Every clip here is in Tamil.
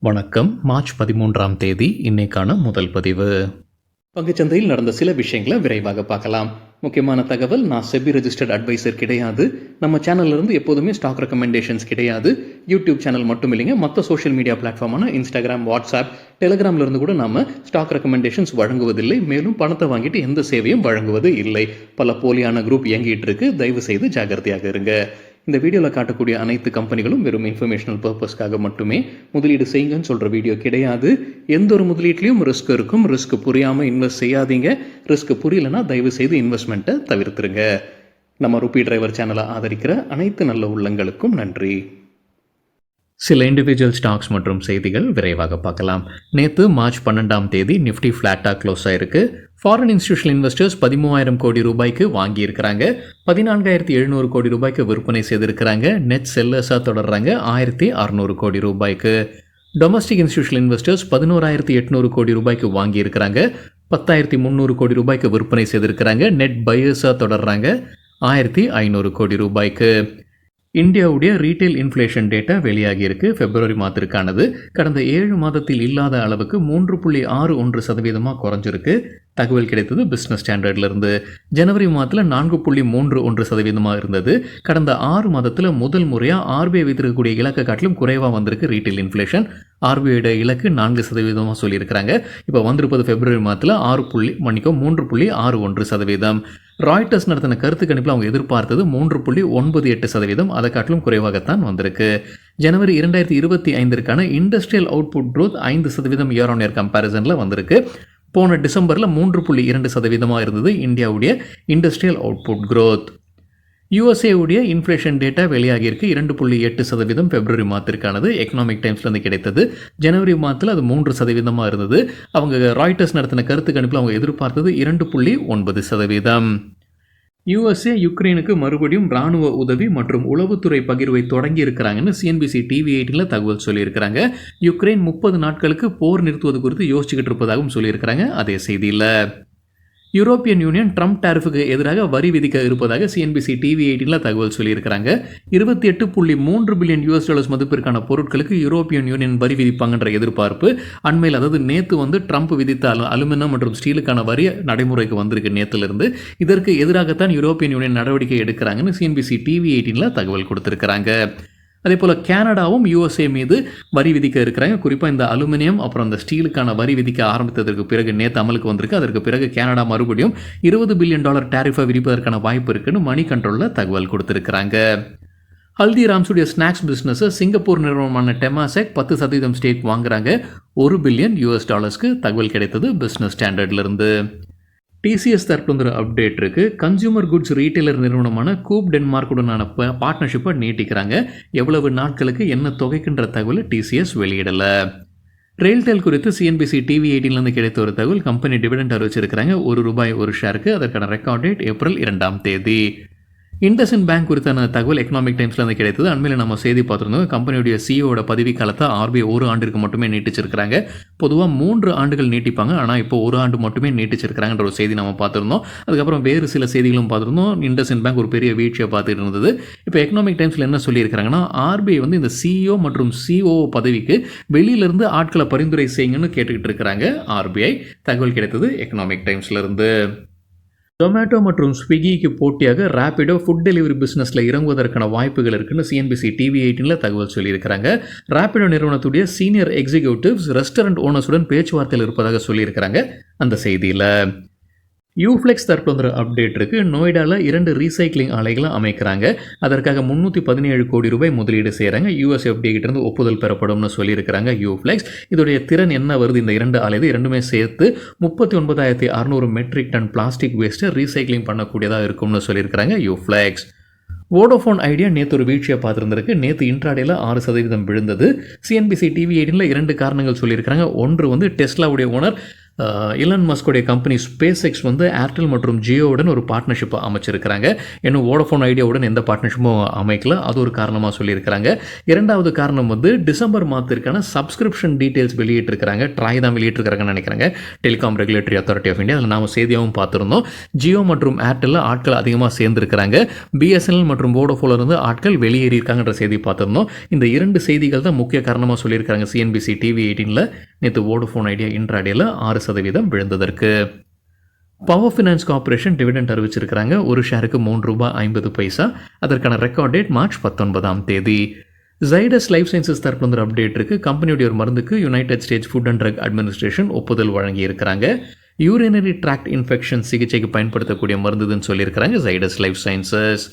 வணக்கம். மார்ச் 13ஆம் தேதி இன்னைக்கான முதல் பதிவு. பங்குச்சந்தையில் நடந்த சில விஷயங்களை விரைவாக பார்க்கலாம். முக்கியமான தகவல், நான் செபி ரெஜிஸ்டர்ட் அட்வைசர் கிடையாது. நம்ம சேனல்ல இருந்து எப்போதுமே ஸ்டாக் ரெக்கமெண்டேஷன்ஸ் கிடையாது. யூடியூப் சேனல் மட்டும் இல்லைங்க, மற்ற சோஷியல் மீடியா பிளாட்ஃபார்மான இன்ஸ்டாகிராம், வாட்ஸ்அப், டெலிகிராம்ல இருந்து கூட நம்ம ஸ்டாக் ரெக்கமெண்டேஷன்ஸ் வழங்குவதில்லை. மேலும் பணத்தை வாங்கிட்டு எந்த சேவையும் வழங்குவது இல்லை. பல போலியான குரூப் இயங்கிட்டு இருக்கு. தயவு செய்து ஜாகிரதையாக இருங்க. இந்த வீடியோவில் காட்டக்கூடிய அனைத்து கம்பெனிகளும் வெறும் இன்ஃபர்மேஷனல் பர்பஸ்க்காக மட்டுமே முதலீடு செய்யுங்கன்னு சொல்கிற வீடியோ கிடையாது. எந்த ஒரு முதலீட்லையும் ரிஸ்க் இருக்கும். ரிஸ்க் புரியாமல் இன்வெஸ்ட் செய்யாதீங்க. ரிஸ்க் புரியலன்னா தயவு செய்து இன்வெஸ்ட்மெண்ட்டை தவிர்த்துருங்க. நம்ம ருபி டிரைவர் சேனலை ஆதரிக்கிற அனைத்து நல்ல உள்ளங்களுக்கும் நன்றி. சில இண்டிவிஜுவல் ஸ்டாக்ஸ் மற்றும் செய்திகள் விரைவாக பார்க்கலாம். நேற்று மார்ச் 12ஆம் தேதி நிஃப்டி ஃப்ளாட்டாக க்ளோஸ் ஆயிருக்கு. ஃபாரின் இன்ஸ்டிடியூஷனல் இன்வெஸ்டர்ஸ் 13,000 கோடி ரூபாய்க்கு வாங்கியிருக்கிறாங்க. 14,700 கோடி ரூபாய்க்கு விற்பனை செய்திருக்கிறாங்க. நெட் செல்லர்ஸாக தொடர்றாங்க 1,600 கோடி ரூபாய்க்கு. டொமஸ்டிக் இன்ஸ்டிடியூஷனல் இன்வெஸ்டர்ஸ் 11,800 கோடி ரூபாய்க்கு வாங்கியிருக்கிறாங்க. 10,300 கோடி ரூபாய்க்கு விற்பனை செய்திருக்கிறாங்க. நெட் பையர்ஸாக தொடர்றாங்க 1,500 கோடி ரூபாய்க்கு. இந்தியாவுடைய ரீட்டைல் இன்ஃப்ளேஷன் டேட்டா வெளியாகியிருக்கு. பிப்ரவரி மாதத்திற்கானது கடந்த 7 மாதத்தில் இல்லாத அளவுக்கு 3.61% குறைஞ்சிருக்கு. தகவல் கிடைத்தது பிஸ்னஸ் ஸ்டாண்டர்ட்லேருந்து. ஜனவரி மாதத்தில் 4.31% இருந்தது. கடந்த 6 மாதத்தில் முதல் முறையாக ஆர்பிஐ வைத்திருக்கக்கூடிய இலக்கை காட்டிலும் குறைவாக வந்திருக்கு ரீட்டைல் இன்ஃப்ளேஷன். ஆர்பிஐயோட இலக்கு 4% சொல்லியிருக்கிறாங்க. இப்போ வந்திருப்பது பிப்ரவரி மாதத்தில் 3.61%. ராய்டர்ஸ் நடத்தின கருத்து கணிப்பில் அவங்க எதிர்பார்த்தது 3.98%. அதை காட்டிலும் குறைவாகத்தான் வந்திருக்கு. ஜனவரி 2025ற்கான industrial output growth 5% year on year கம்பேரிசனில் வந்திருக்கு. போன டிசம்பரில் 3.2% இருந்தது இந்தியாவுடைய இண்டஸ்ட்ரியல் அவுட்புட் க்ரோத். யூஎஸ்ஏவுடைய இன்ஃப்ளேஷன் டேட்டா வெளியாகியிருக்கு. 2.8% பிப்ரவரி மாதத்திற்கானது எக்கனாமிக் டைம்ஸ்லேருந்து கிடைத்தது. ஜனவரி மாதத்தில் அது 3% இருந்தது. அவங்க ராய்டர்ஸ் நடத்தின கருத்து கணிப்பில் அவங்க எதிர்பார்த்தது 2.9%. யூஎஸ்ஏ யுக்ரைனுக்கு மறுபடியும் இராணுவ உதவி மற்றும் உளவுத்துறை பகிர்வை தொடங்கி இருக்கிறாங்கன்னு சிஎன்பிசி டிவி 18 தகவல் சொல்லியிருக்கிறாங்க. யுக்ரைன் 30 நாட்களுக்கு போர் நிறுத்துவது குறித்து யோசிச்சுக்கிட்டு இருப்பதாகவும் சொல்லியிருக்கிறாங்க. அதே செய்தியில் யூரோப்பியன் யூனியன் ட்ரம்ப் டாரிஃபுக்கு எதிராக வரி விதிக்க இருப்பதாக சிஎன்பிசி டிவி 18 தகவல் சொல்லியிருக்கிறாங்க. $28.3 பில்லியன் மதிப்பிற்கான பொருட்களுக்கு யூரோப்பியன் யூனியன் வரி விதிப்பாங்கன்ற எதிர்பார்ப்பு அண்மையில், அதாவது நேற்று ட்ரம்ப் விதித்த அலுமினியம் மற்றும் ஸ்டீலுக்கான வரி நடைமுறைக்கு வந்திருக்கு நேற்றிலிருந்து. இதற்கு எதிராகத்தான் யூரோப்பியன் யூனியன் நடவடிக்கை எடுக்கிறாங்கன்னு சிஎன்பிசி டிவி 18 தகவல் கொடுத்திருக்கிறாங்க. அதே போல் கனடாவும் யூஎஸ்ஏ மீது வரி விதிக்க இருக்கிறாங்க. குறிப்பாக இந்த அலுமினியம் அப்புறம் இந்த ஸ்டீலுக்கான வரி விதிக்க ஆரம்பித்ததற்கு பிறகு நேற்று அமலுக்கு வந்திருக்கு. அதற்கு பிறகு கனடா மறுபடியும் $20 பில்லியன் டாரிஃபை விதிப்பதற்கான வாய்ப்பு இருக்குன்னு மணி கண்ட்ரோலில் தகவல் கொடுத்துருக்குறாங்க. ஹல்திராம்ஸுடைய ஸ்நாக்ஸ் பிஸ்னஸை சிங்கப்பூர் நிறுவனமான டெமாசெக் 10% ஸ்டேக் வாங்குறாங்க. $1 பில்லியன் தகவல் கிடைத்தது பிஸ்னஸ் ஸ்டாண்டர்ட்லேருந்து. டிசிஎஸ் தரப்புல ஒரு அப்டேட் இருக்குது. கன்சியூமர் குட்ஸ் ரீட்டைலர் நிறுவனமான கூப் டென்மார்க்குடனான பார்ட்னர்ஷிப்பை நீட்டிக்கிறாங்க. எவ்வளவு நாட்களுக்கு, என்ன தொகைக்குன்ற தகவலை டிசிஎஸ் வெளியிடலை. ரெயில்டெல் குறித்து சிஎன்பிசி டிவி 18 கிடைத்த ஒரு தகவல், கம்பெனி டிவிடெண்ட் அறிவிச்சிருக்கிறாங்க. ₹1 ஒரு ஷேருக்கு. அதற்கான ரெக்கார்ட் டேட் ஏப்ரல் 2ஆம் தேதி. இண்டஸ்இண்ட் பேங்க் குறித்தான தகவல் எக்கனாமிக் டைம்ஸ்லேருந்து கிடைத்தது. அண்மையில் நம்ம செய்தி பார்த்துருந்தோம். கம்பெனியுடைய சிஇஓட பதவி காலத்தை ஆர்பிஐ 1 ஆண்டிற்கு மட்டுமே நீட்டிச்சிருக்கிறாங்க. பொதுவாக 3 ஆண்டுகள் நீட்டிப்பாங்க, ஆனால் இப்போ 1 ஆண்டு மட்டுமே நீட்டிச்சிருக்கிறாங்கன்ற ஒரு செய்தி நம்ம பார்த்துருந்தோம். அதுக்கப்புறம் வேறு சில செய்திகளும் பார்த்துருந்தோம். இண்டஸ்இண்ட் பேங்க் ஒரு பெரிய வீழ்ச்சியை பார்த்துட்டு இருந்தது. இப்போ எக்கனாமிக் டைம்ஸில் என்ன சொல்லியிருக்கிறாங்கன்னா, ஆர்பிஐ இந்த சிஇஓ மற்றும் சிஓ பதவிக்கு வெளியிலிருந்து ஆட்களை பரிந்துரை செய்யுங்கன்னு கேட்டுக்கிட்டு இருக்கிறாங்க ஆர்பிஐ. தகவல் கிடைத்தது எக்கனாமிக் டைம்ஸ்லேருந்து. ஜொமேட்டோ மற்றும் ஸ்விக்கிக்கு போட்டியாக ரேபிடோ ஃபுட் டெலிவரி பிஸ்னஸில் இறங்குவதற்கான வாய்ப்புகள் இருக்குன்னு சிஎன்பிசி டிவி 18 தகவல் சொல்லியிருக்கிறாங்க. ரேபிடோ நிறுவனத்துடைய சீனியர் எக்ஸிக்யூட்டிவ்ஸ் ரெஸ்டாரண்ட் ஓனர்ஸுடன் பேச்சுவார்த்தையில் இருப்பதாக சொல்லியிருக்கிறாங்க அந்த செய்தியில். யூஃப்ளெக்ஸ் தரப்புல அப்டேட் இருக்குது. நோய்டாவில் 2 ரீசைக்ளிங் ஆலைகளை அமைக்கிறாங்க. அதற்காக $317 கோடி முதலீடு செய்கிறாங்க. யூஎஸ்எஃப்டி கிட்டேருந்து ஒப்புதல் பெறப்படும்னு சொல்லியிருக்கிறாங்க யூஃப்ளெக்ஸ். இதோடைய திறன் என்ன வருது, இந்த 2 ஆலை இரண்டுமே சேர்த்து 39,600 மெட்ரிக் டன் பிளாஸ்டிக் வேஸ்ட்டை ரீசைக்ளிங் பண்ணக்கூடியதாக இருக்கும்னு சொல்லியிருக்கிறாங்க யூஃப்ளெக்ஸ். வோடோஃபோன் ஐடியா நேற்று ஒரு வீழ்ச்சியை பார்த்துருந்துருக்கு. நேற்று இன்ட்ராடேயில் 6% விழுந்தது. சிஎன்பிசி டிவி 18 2 காரணங்கள் சொல்லியிருக்கிறாங்க. ஒன்று டெஸ்லாவுடைய ஓனர் இலன் மஸ்கோடைய கம்பெனி ஸ்பேஸ் எக்ஸ் வந்து ஏர்டெல் மற்றும் ஜியோவுடன் ஒரு பார்ட்னர்ஷிப்பை அமைச்சிருக்கிறாங்க. இன்னும் வோடஃபோன் ஐடியாவுடன் எந்த பார்ட்னர்ஷிப்பும் அமைக்கல, அது ஒரு காரணமாக சொல்லியிருக்கிறாங்க. இரண்டாவது காரணம் வந்து டிசம்பர் மாதத்திற்கான சப்ஸ்கிரிப்ஷன் டீட்டெயில்ஸ் வெளியிட்டிருக்கிறாங்க. ட்ராய் தான் வெளியிட்டிருக்கிறாங்கன்னு நினைக்கிறாங்க, telecom regulatory authority of India. அதில் நாம் செய்தியாகவும் பார்த்துருந்தோம். ஜியோ மற்றும் ஏர்டெல்லில் ஆட்கள் அதிகமாக சேர்ந்துருக்கிறாங்க. பிஎஸ்என்எல் மற்றும் வோடஃபோனில் இருந்து ஆட்கள் வெளியேறியிருக்காங்கன்ற செய்தி பார்த்துருந்தோம். இந்த இரண்டு செய்திகள் தான் முக்கிய காரணமாக சொல்லியிருக்காங்க. சிஎன்பிசி டிவி 18 நேற்று வோடஃபோன் ஐடியா இன்ட்ராடேல 6% விழுந்ததற்கு. பவர் ஃபினான்ஸ் கார்பரேஷன் டிவிடெண்ட் அறிவிச்சிருக்கிறாங்க. ஒரு ஷேருக்கு ₹3.50. அதற்கான record date March 19 Zydus life sciences தரப்புல ஒரு அப்டேட் இருக்கு. கம்பெனியுடைய ஒரு மருந்துக்கு United States food and drug administration ஒப்புதல் வழங்கி இருக்கிறாங்க. யூரினரி ட்ராக்ட் இன்ஃபெக்ஷன் சிகிச்சைக்கு பயன்படுத்தக்கூடிய மருந்துன்னு சொல்லியிருக்கிறாங்க ஜைடஸ் லைஃப் சயின்சஸ்.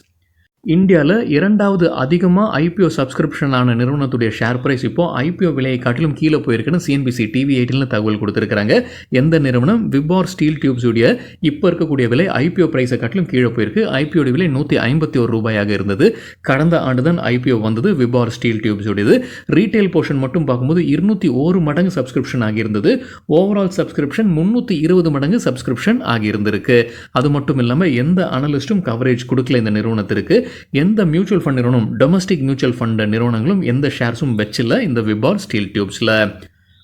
இந்தியாவில் இரண்டாவது அதிகமாக ஐபிஓ சப்ஸ்கிரிப்ஷன் ஆன நிறுவனத்துடைய ஷேர் பிரைஸ் இப்போ ஐபிஓ விலையை காட்டிலும் கீழே போயிருக்குன்னு சிஎன்பிசி டிவி 18 தகவல் கொடுத்துருக்காங்க. எந்த நிறுவனம்? விபார் ஸ்டீல் டியூப்ஸுடைய இப்போ இருக்கக்கூடிய விலை ஐபிஓ பிரைஸை காட்டிலும் கீழே போயிருக்கு. ஐபிஓட விலை ₹151 இருந்தது. கடந்த ஆண்டு தான் ஐபிஓ வந்தது விபார் ஸ்டீல் டியூப்ஸுடையது. ரீட்டைல் போர்ஷன் மட்டும் பார்க்கும்போது 201 மடங்கு சப்ஸ்கிரிப்ஷன் ஆகியிருந்தது. ஓவரால் சப்ஸ்கிரிப்ஷன் 320 மடங்கு சப்ஸ்கிரிப்ஷன் ஆகியிருந்திருக்கு. அது மட்டும் இல்லாமல் எந்த அனலிஸ்ட்டும் கவரேஜ் கொடுக்கல இந்த நிறுவனத்திற்கு. எந்த மியூச்சுவல் ஃபண்ட் நிறுவனம், டொமஸ்டிக் மியூச்சுவல் ஃபண்ட் நிறுவனங்களும் எந்த ஷேர்ஸும் வச்சில்ல இந்த விபார் ஸ்டீல் டியூப்ஸில்.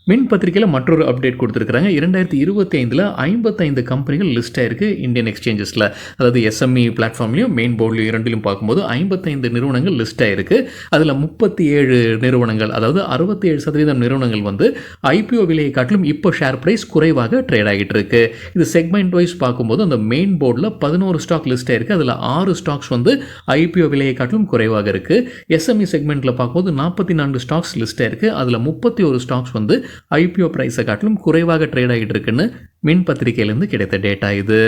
மின் பத்திரிகையில் மற்றொரு அப்டேட் கொடுத்துருக்காங்க. 2025 55 கம்பெனிகள் லிஸ்ட் ஆயிருக்கு இந்தியன் எக்ஸ்சேஞ்சஸில். அதாவது எஸ்எம்இ பிளாட்ஃபார்ம்லையும் மெயின் போர்ட்லையும் இரண்டிலும் பார்க்கும்போது 55 நிறுவனங்கள் லிஸ்ட் ஆயிருக்கு. அதில் 37 நிறுவனங்கள், அதாவது 67% நிறுவனங்கள் வந்து ஐபிஓ விலையை காட்டிலும் இப்போ ஷேர் பிரைஸ் குறைவாக ட்ரேட் ஆகிட்டு இருக்கு. இது செக்மெண்ட் வைஸ் பார்க்கும்போது அந்த மெயின் போர்டில் 11 ஸ்டாக் லிஸ்ட் ஆயிருக்கு. அதில் 6 ஸ்டாக்ஸ் வந்து ஐபிஓ விலையை காட்டிலும் குறைவாக இருக்கு. எஸ்எம்இ செக்மெண்ட்டில் பார்க்கும்போது 44 ஸ்டாக்ஸ் லிஸ்ட் ஆயிருக்கு. அதில் 31 ஸ்டாக்ஸ் வந்து ஐபிஓ பிரைஸை காட்டிலும் குறைவாக ட்ரேட் ஆகிட்டு இருக்குன்னு மின் பத்திரிகையிலிருந்து கிடைத்த டேட்டா இது.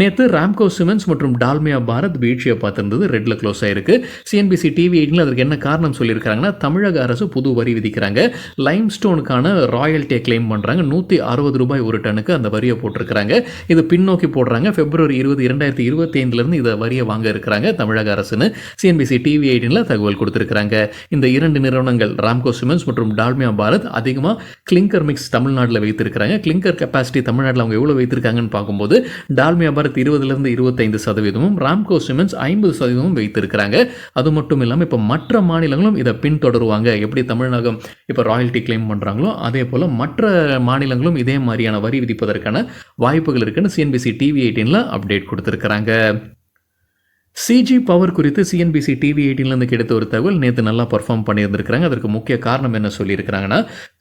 நேற்று ராம்கோ சிமெண்ட்ஸ் மற்றும் டால்மியா பாரத் வீழ்ச்சியை பார்த்துருந்தது, ரெட்டில் க்ளோஸ் ஆயிருக்கு. சிஎன்பிசி டிவி 18 அதற்கு என்ன காரணம் சொல்லியிருக்காங்கன்னா, தமிழக அரசு புது வரி விதிக்கிறாங்க. லைம் ஸ்டோனுக்கான ராயல்ட்டியை கிளைம் பண்ணுறாங்க. ₹160 ஒரு டனுக்கு அந்த வரியை போட்டிருக்கிறாங்க. இது பின்னோக்கி போடுறாங்க. February 20, 2025 இதை வரியை வாங்க இருக்கிறாங்க தமிழக அரசுன்னு சிஎன்பிசி டிவி 18 தகவல் கொடுத்துருக்காங்க. இந்த இரண்டு நிறுவனங்கள் ராம்கோ சிமெண்ட்ஸ் மற்றும் டால்மியா பாரத் அதிகமாக கிளிங்கர் மிக்ஸ் தமிழ்நாட்டில் வைத்திருக்கிறாங்க. கிளிங்கர் கெப்பாசிட்டி தமிழ்நாட்டில் அவங்க எவ்வளோ வைத்திருக்காங்கன்னு பார்க்கும்போது டால்மியா 20 25%, ராம்கோ சிமெண்ட்ஸ் 50% வைத்திருக்கிறாங்க. அது மட்டும் இல்லாமல் இப்போ மற்ற மாநிலங்களும் இதை பின்தொடருவாங்க. எப்படி தமிழகம் இப்போ ராயல்ட்டி கிளைம் பண்ணுறாங்களோ அதே போல் மற்ற மாநிலங்களும் இதே மாதிரியான வரி விதிப்பதற்கான வாய்ப்புகள் இருக்குன்னு சிஎன்பிசி டிவி 18 அப்டேட் கொடுத்துருக்காங்க. சிஜி பவர் குறித்து சிஎன்பிசி டிவி 18 கிடைத்த ஒரு தகவல். நேற்று நல்லா பர்ஃபார்ம் பண்ணியிருந்திருக்கிறாங்க. அதற்கு முக்கிய காரணம் என்ன சொல்லியிருக்கிறாங்கன்னா,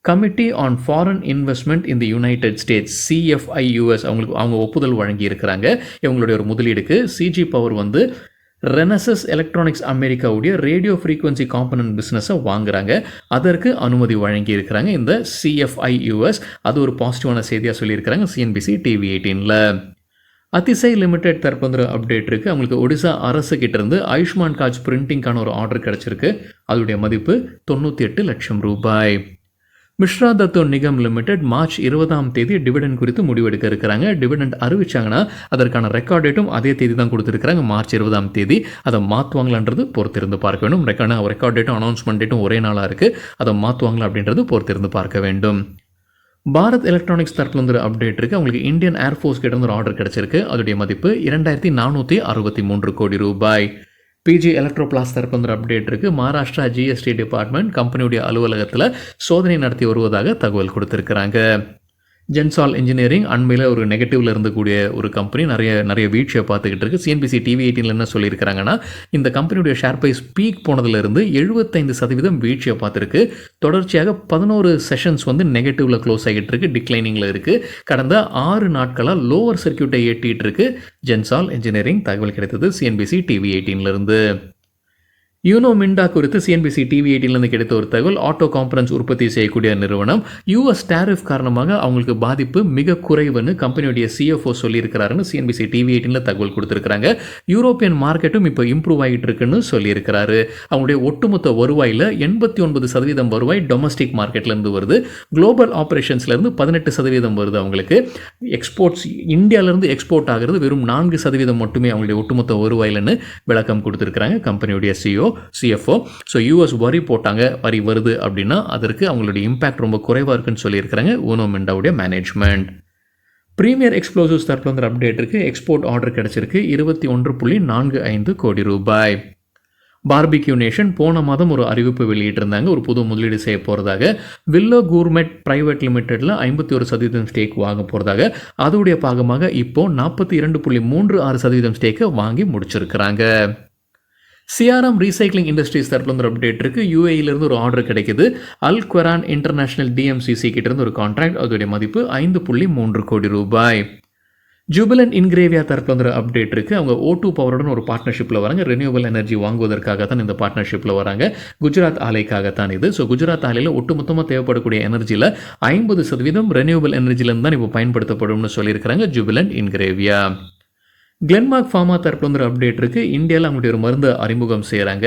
committee on foreign investment in the United States CFIUS அவங்க ஒப்புதல் வழங்கி இருக்கிறாங்க இவங்களுடைய ஒரு முதலீடுக்கு. சிஜி பவர் வந்து ரெனசஸ் எலக்ட்ரானிக்ஸ் அமெரிக்காவுடைய ரேடியோ ஃப்ரீக்வன்சி காம்பனன்ட் பிஸ்னஸை வாங்குறாங்க. அதற்கு அனுமதி வழங்கி இருக்கிறாங்க இந்த CFIUS. அது ஒரு பாசிட்டிவான செய்தியாக சொல்லியிருக்கிறாங்க சிஎன்பிசி டிவி 18. அதிசய் லிமிடெட் தரப்புங்கிற அப்டேட் இருக்குது. அவங்களுக்கு ஒடிசா அரசு கிட்டேருந்து ஆயுஷ்மான் கார்ட்ஸ் பிரிண்டிங்கான ஒரு ஆர்டர் கிடச்சிருக்கு. அதோடைய மதிப்பு ₹98 லட்சம். மிஸ்ரா தத்தோ நிகம் லிமிடெட் மார்ச் 20 டிவிடெண்ட் குறித்து முடிவெடுக்க இருக்கிறாங்க. டிவிடெண்ட் அறிவிச்சாங்கன்னா அதற்கான ரெக்கார்ட் டேட்டும் அதே தேதி தான் கொடுத்துருக்காங்க, மார்ச் 20. அதை மாற்றுவாங்களான்றது பொறுத்திருந்து பார்க்க வேண்டும். ரெக்கார்ட் டேட்டும் அனௌன்ஸ்மெண்ட் டேட்டும் ஒரே நாளாக இருக்குது. அதை மாற்றுவாங்களா அப்படின்றது பொறுத்திருந்து பார்க்க வேண்டும். பாரத் எலக்ட்ரானிக்ஸ் தரப்புல அப்டேட் இருக்குது. அவங்களுக்கு இந்தியன் ஏர்ஃபோர்ஸ் கிட்ட இருந்து ஒரு ஆர்டர் கிடச்சிருக்கு. அதோடைய மதிப்பு ₹2463 கோடி. பிஜி எலக்ட்ரோபிளாஸ் தரப்புல அப்டேட் இருக்குது. மகாராஷ்டிரா GST டிபார்ட்மெண்ட் கம்பெனியுடைய அலுவலகத்தில் சோதனை நடத்தி வருவதாக தகவல் கொடுத்துருக்குறாங்க. ஜென்சால் இன்ஜினியரிங் அண்மையில் ஒரு நெகட்டிவில் இருந்தக்கூடிய ஒரு கம்பெனி நிறைய வீழ்ச்சியை பார்த்துக்கிட்டு இருக்குது. சிஎன்பிசி டிவி 18 என்ன சொல்லியிருக்கிறாங்கன்னா, இந்த கம்பெனியுடைய ஷேர் ப்ரைஸ் பீக் போனதுலேருந்து 75% வீழ்ச்சியை பார்த்துருக்கு. தொடர்ச்சியாக 11 செஷன்ஸ் வந்து நெகட்டிவில் க்ளோஸ் ஆகிட்டு இருக்கு, டிக்ளைனிங்கில் இருக்குது. கடந்த 6 நாட்களாக லோவர் சர்க்கியூட்டை ஏற்றிட்டு இருக்கு ஜென்சால் இன்ஜினியரிங். தகவல் கிடைத்தது சிஎன்பிசி டிவி 18. யூனோ மிண்டா குறித்து சிஎன்பிசி டிவி 18 கிடைத்த ஒரு தகவல். ஆட்டோ காம்பனன்ஸ் உற்பத்தி செய்யக்கூடிய நிறுவனம். யூஎஸ் டேரிஃப் காரணமாக அவங்களுக்கு பாதிப்பு மிக குறைவுன்னு கம்பெனியுடைய CFO சொல்லியிருக்கிறாருன்னு சிஎன்பிசி டிவி 18 தகவல் கொடுத்துருக்காங்க. யூரோப்பியன் மார்க்கெட்டும் இப்போ இம்ப்ரூவ் ஆகிட்டு இருக்குன்னு சொல்லியிருக்கிறாரு. அவங்களுடைய ஒட்டுமொத்த வருவாயில் 89% வருவாய் டொமஸ்டிக் மார்க்கெட்லேருந்து வருது. குளோபல் ஆப்ரேஷன்ஸ்லேருந்து 18% வருது. அவங்களுக்கு எக்ஸ்போர்ட்ஸ் இந்தியாவிலேருந்து எக்ஸ்போர்ட் ஆகிறது வெறும் 4% மட்டுமே அவங்களுடைய ஒட்டுமொத்த வருவாயில்னு விளக்கம் கொடுத்துருக்காங்க கம்பெனியுடைய CEO. சிஎஃப்ஓ. ஸோ யூஎஸ் வரி போட்டாங்க, வரி வருது அப்படின்னா அதற்கு அவங்களுடைய இம்பாக்ட் ரொம்ப குறைவாக இருக்குன்னு சொல்லியிருக்கிறாங்க உனோ மிண்டாவுடைய மேனேஜ்மெண்ட். ப்ரீமியர் எக்ஸ்ப்ளோசிவ்ஸ் தரப்பில் வந்து அப்டேட் இருக்குது. எக்ஸ்போர்ட் ஆர்டர் கிடச்சிருக்கு 21.45 கோடி ரூபாய். பார்பிக்யூ நேஷன் போன மாதம் ஒரு அறிவிப்பு வெளியிட்டிருந்தாங்க, ஒரு புது முதலீடு செய்ய போகிறதாக. வில்லோ கூர்மெட் பிரைவேட் லிமிடெடில் 51% ஸ்டேக் வாங்க போகிறதாக. அதோடைய பாகமாக இப்போ 42.36% ஸ்டேக்கை வாங்கி முடிச்சிருக்கிறாங்க. சிஆர்எம் ரீசைக்ளிங் இண்டஸ்ட்ரீஸ் தரப்பில் வந்து ஒரு அப்டேட் இருக்குது. யூஏஇலிருந்து ஒரு ஆர்டர் கிடைக்குது. அல் குவரான் இன்டர்நேஷனல் டிஎம்சிசி கிட்டேருந்து ஒரு கான்ட்ராக்ட், அதோடைய மதிப்பு 5.3 கோடி ரூபாய். ஜூபிலண்ட் இன்கிரேவியா தரப்பில் வந்து ஒரு அப்டேட் இருக்குது. அவங்க O2 பவருடன் ஒரு பார்ட்னர்ஷிப்பில் வராங்க. ரெனியூவபிள் எனர்ஜி வாங்குவதற்காக தான் இந்த பார்ட்னர்ஷிப்பில் வராங்க. குஜராத் ஆலைக்காகத்தான் இது. ஸோ குஜராத் ஆலையில் ஒட்டுமொத்தமாக தேவைப்படக்கூடிய எனர்ஜியில் 50% ரெனியூவபிள் எனர்ஜிலேருந்து தான் இப்போ பயன்படுத்தப்படும்னு சொல்லியிருக்கிறாங்க ஜூபிலண்ட் இன்கிரேவியா. கிளென்மார்க் ஃபார்மா தரப்பில் வந்து ஒரு அப்டேட் இருக்குது. இந்தியாவில் அவங்களுடைய ஒரு மருந்து அறிமுகம் செய்கிறாங்க.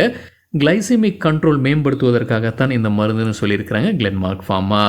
கிளைசிமிக் கண்ட்ரோல் மேம்படுத்துவதற்காகத்தான் இந்த மருந்துன்னு சொல்லியிருக்கிறாங்க கிளென்மார்க் ஃபார்மா.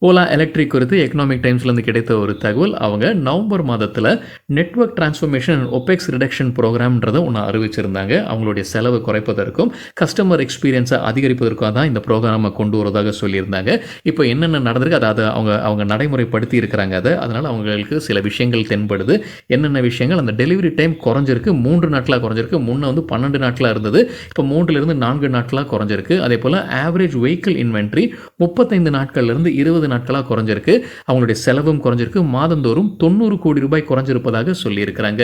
ஓலா எலக்ட்ரிக் குறித்து எக்கனாமிக் டைம்ஸ்லேருந்து கிடைத்த ஒரு தகவல், அவங்க நவம்பர் மாதத்தில் network transformation and Opex reduction ப்ரோக்ராம்ன்றதை ஒன்று அறிவிச்சிருந்தாங்க. அவங்களுடைய செலவு குறைப்பதற்கும் கஸ்டமர் எக்ஸ்பீரியன்ஸை அதிகரிப்பதற்காக தான் இந்த ப்ரோக்ராமை கொண்டு வரதாக சொல்லியிருந்தாங்க. இப்போ என்னென்ன நடந்திருக்கு அதை அவங்க நடைமுறைப்படுத்தி இருக்கிறாங்க. அதனால் அவங்களுக்கு சில விஷயங்கள் தென்படுது. என்னென்ன விஷயங்கள், அந்த டெலிவரி டைம் குறைஞ்சிருக்கு, 3 நாட்களாக குறைஞ்சிருக்கு. முன்னே வந்து 12 நாட்களாக இருந்தது, இப்போ 3லிருந்து 4 நாட்களாக குறைஞ்சிருக்கு. அதே போல் ஆவரேஜ் வெஹிக்கிள் இன்வென்ட்ரி 35 நாட்கள்லேருந்து 20 நாட்களாக குறைஞ்சிருக்கு. அவங்களுடைய செலவும் குறைஞ்சிருக்கு. மாதந்தோறும் 90 கோடி ரூபாய் குறைஞ்சிருப்பதாக சொல்லியிருக்கிறாங்க.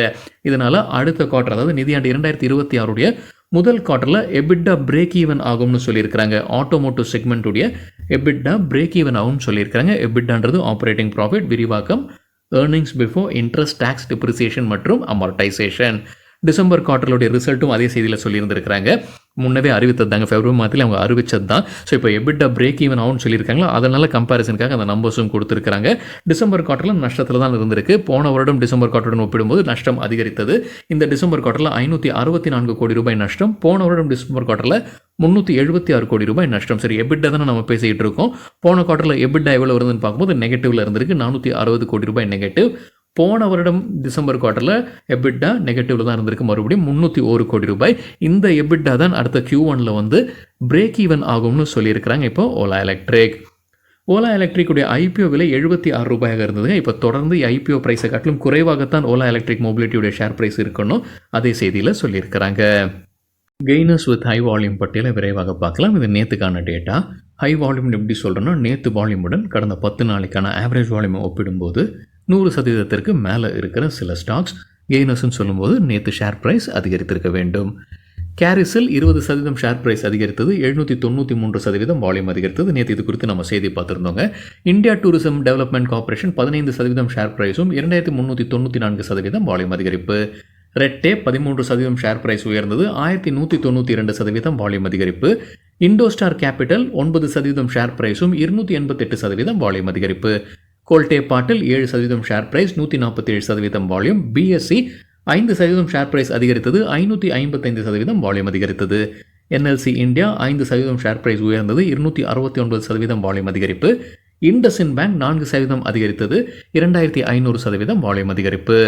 இதனால் அடுத்த குவார்ட்டர், அதாவது நிதியாண்டு 2026 முதல் குவார்ட்டரில் எபிட்டா பிரேக் ஈவன் ஆகும்னு சொல்லியிருக்கிறாங்க. ஆட்டோமோட்டிவ் செக்மெண்ட்டுடைய எபிட்டா பிரேக் ஈவன் ஆகும்னு சொல்லியிருக்கிறாங்க. எபிட்டான்றது ஆப்ரேட்டிங் ப்ராஃபிட், விரிவாக்கம் earnings before interest, taxes, depreciation மற்றும் அமார்டைசேஷன். டிசம்பர் குவார்ட்டருடைய ரிசல்ட்டும் அதே செய்தியில் சொல்லியிருந்திருக்கிறாங்க. முன்னவே அறிவித்தது தாங்க, ஃபெப்ரவரி மாதத்தில் அவங்க அறிவித்தது தான். ஸோ இப்போ எபிட்டா பிரேக் ஈவன் ஆகும்னு சொல்லியிருக்காங்களா, அதனால் கம்பேரிசனுக்காக அந்த நம்பர்ஸும் கொடுத்துருக்காங்க. டிசம்பர் குவார்ட்டரில் நஷ்டத்தில் தான் இருந்திருக்கு. போன வருடம் டிசம்பர் குவார்ட்டருடன் ஒப்பிடும்போது நஷ்டம் அதிகரித்தது. இந்த டிசம்பர் குவார்ட்டரில் 564 கோடி ரூபாய் நஷ்டம். போன வருடம் டிசம்பர் குவார்ட்டரில் 376 கோடி ரூபாய் நஷ்டம். சரி, எபிட்டா தானே நம்ம பேசிக்கிட்டு இருக்கோம். போன குவார்ட்டரில் எபிட்டா எவ்வளோ வருதுன்னு பார்க்கும்போது நெகட்டிவில் இருந்திருக்கு, 460 கோடி ரூபாய் நெகட்டிவ். போன வருடம் டிசம்பர் குவார்ட்டரில் எபிட்டா நெகட்டிவில் தான் இருந்திருக்கு, மறுபடியும் 301 கோடி ரூபாய். இந்த எபிட்டா தான் அடுத்த Q1 வந்து பிரேக் ஈவன் ஆகும்னு சொல்லியிருக்கிறாங்க இப்போ ஓலா எலக்ட்ரிக். ஓலா எலக்ட்ரிக்குடைய ஐபிஓ விலை 76 ரூபாயாக இருந்ததுங்க. இப்போ தொடர்ந்து ஐபிஓ ப்ரைஸை காட்டிலும் குறைவாகத்தான் ஓலா எலக்ட்ரிக் மொபிலிட்டியுடைய ஷேர் ப்ரைஸ் இருக்கணும், அதே செய்தியில் சொல்லியிருக்கிறாங்க. கெய்னர்ஸ் வித் ஹை வால்யூம் பட்டியலை விரைவாக பார்க்கலாம். இது நேற்றுக்கான டேட்டா. ஹை வால்யூம் எப்படி சொல்கிறோன்னா, நேற்று வால்யூமுடன் கடந்த 10 நாளைக்கான ஆவரேஜ் வால்யூமை ஒப்பிடும்போது 100% மேலே இருக்கிற சில ஸ்டாக்ஸ் கெய்னர்ஸ்ன்னு சொல்லும்போது நேற்று ஷேர் ப்ரைஸ் அதிகரித்திருக்க வேண்டும். கேரிஸில் 20% ஷேர் ப்ரைஸ் அதிகரித்தது, 793% வால்யூம் அதிகரித்தது. நேற்று இது குறித்து நம்ம செய்தி பார்த்துருந்தோங்க. India tourism development corporation 15% share ப்ரைஸும் 2394% வால்யூம் அதிகரிப்பு. ரெட்டே 13% ஷேர் ப்ரைஸ் உயர்ந்தது, 1192% வால்யூம் அதிகரிப்பு. இண்டோஸ்டார் கேபிட்டல் 9% ஷேர் ப்ரைஸும் 288% வால்யூம் அதிகரிப்பு. கோல்டே பாட்டில் 7% share price, 147% volume. BSC 5% share price அதிகரித்தது, 555% வால்யூம் அதிகரித்தது. என்எல்சி இந்தியா 5% ஷேர் ப்ரைஸ் உயர்ந்தது, 269% வால்யூம் அதிகரிப்பு. இண்டஸ்இண்ட் பேங்க் 4% அதிகரித்தது, 2500% வால்யூம் அதிகரிப்பு.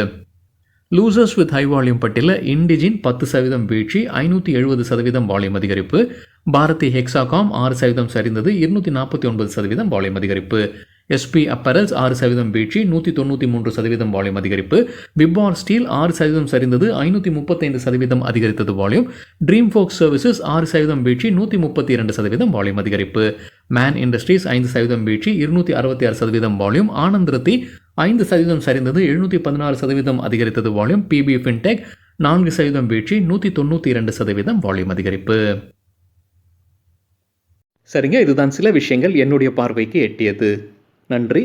லூசர்ஸ் வித் ஹை வால்யூம் பட்டியலில் இண்டிஜின் 10% வீழ்ச்சி, 570% வால்யூம் அதிகரிப்பு. பாரதி ஹெக்ஸாகாம் 6% சரிந்தது, 249% வால்யூம் அதிகரிப்பு. எஸ்பி அப்பரல்ஸ் 6% வீழ்ச்சி, 193% வால்யூம் அதிகரிப்பு. பிபார் ஸ்டீல் 6% சரிந்தது, 535% அதிகரித்தது வால்யூம். ட்ரீம் ஃபோக்ஸ் சர்வீசஸ் 6% வீழ்ச்சி, 132% வால்யூம் அதிகரிப்பு. மேன் இண்டஸ்ட்ரீஸ் 5% வீழ்ச்சி, 266% வால்யூம். ஆனந்த் ரத்தி 5% சரிந்தது, 716% அதிகரித்தது வால்யூம். பிபி ஃபின்டெக் 4% வீழ்ச்சி, 192% வால்யூம் அதிகரிப்பு. சரிங்க, இதுதான் சில விஷயங்கள் என்னுடைய பார்வைக்கு எட்டியது. நன்றி,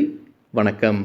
வணக்கம்.